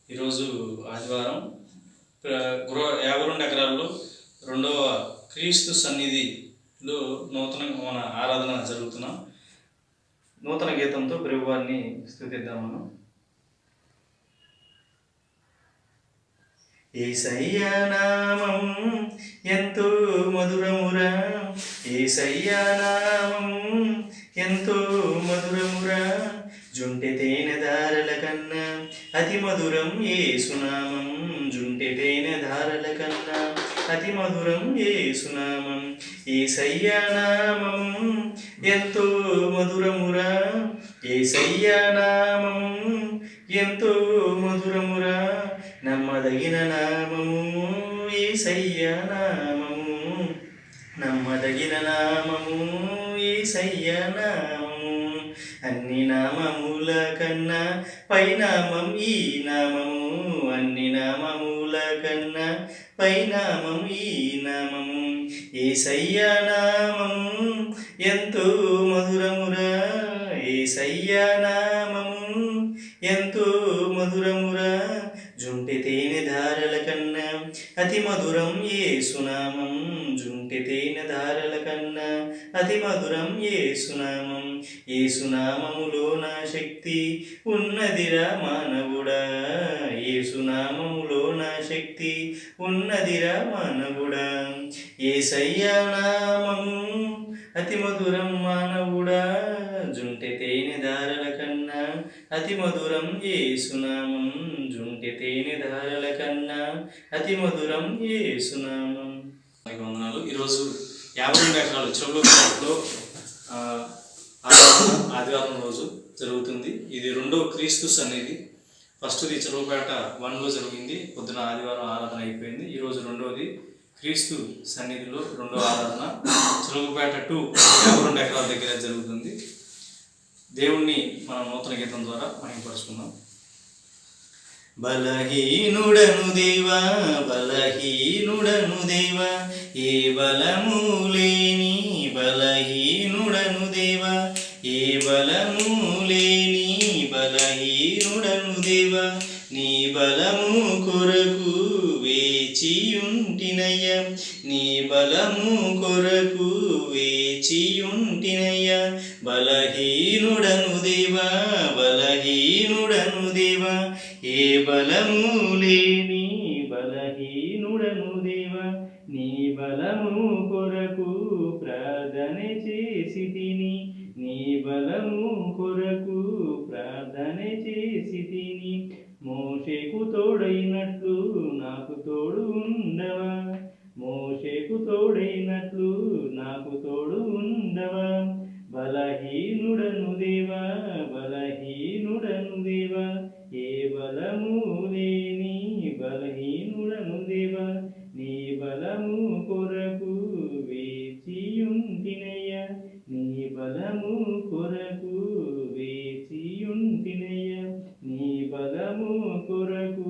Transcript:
ఈరోజు ఆదివారం. 52 ఎకరాల్లో రెండవ క్రీస్తు సన్నిధిలో మన ఆరాధన జరుగుతున్నాం. నూతన గీతంతో ప్రభువారిని స్తుతిద్దాం మనం. యేసయ్య నామం ఎంతో మధురమురా, యేసయ్య నామం ఎంతో మధురమురా, జుంటె తేనె ధారల కన్నా అతి మధురం యేసునామం, జుంటె తేనె ధారల కన్నా అతి మధురం యేసునామం. యేసయ్య నామం ఎంతో మధురమురా, యేసయ్య నామం ఎంతో మధురమురా, నమ్మదగిన నామము యేసయ్య నామము, నమ్మదగిన నామము యేసయ్య నామము. అన్ని నామముల కన్నా పైనామం ఈ నామము, అన్ని నామముల కన్నా పైనామం ఈ నామము. యేసయ్య నామము ఎంతో మధురమురా, యేసయ్య నామము ఎంతో మధురమురా, జుంటె తేనె ధారల కన్నా అతి మధురం యేసునామం, జుంటె తేనె ధారల కన్నా అతి మధురం యేసునామం. యేసునామములో నా శక్తి ఉన్నదిరా మానవుడా, యేసునామములో నా శక్తి ఉన్నదిరా మానవుడా. యేసయ్య నామము అతి మధురం మానవుడా, జుంటె తేనె ధారల కన్నా అతి మధురం యేసునామం, జుంటె తేనె ధారల కన్నా అతి మధురం యేసునామం. వందనాలు. ఈరోజు 52 ఎకరాలు చెరువులో ఆదివారం రోజు జరుగుతుంది. ఇది రెండవ క్రీస్తు సన్నిధి. ఫస్ట్ది చెరువుపేట 1లో జరిగింది, పొద్దున ఆదివారం ఆరాధన అయిపోయింది. ఈరోజు రెండవది క్రీస్తు సన్నిధిలో రెండవ ఆరాధన చెరువుపేట 2 52 ఎకరాల దగ్గర జరుగుతుంది. దేవుణ్ణి మనం నూతన గీతం ద్వారా మహిమపరుచుకుందాం. బలహీనుడను దేవా, బలహీనుడను దేవా, ఏ బలము లేని బలహీనుడను దేవా, ఏ బలము లేని బలహీనుడను దేవా, నీ బలము కొరకు వేచియుంటినయ్య, నీ బలము కొరకు వేచియుంటినయ్య. బలహీనుడను దేవా, బలహీనుడను దేవా, ఏ బలము లేని బలహీనుడను దేవా, నీ బలము కొరకు ప్రార్థన చేసి తిని, నీ బలము కొరకు ప్రార్థన చేసి తిని. మోషేకు తోడైనట్లు నాకు తోడు ఉండవా, మోషేకు తోడైనట్లు నాకు తోడు ఉండవా. బలహీనుడను దేవా, బలహీనుడను దేవా, ఏ బలము లేని బలహీనుడను దేవా, నీ బలము కొరకు వేచియుంటినయ్య, నీ బలము కొరకు వేచియుంటినయ్య, నీ బలము కొరకు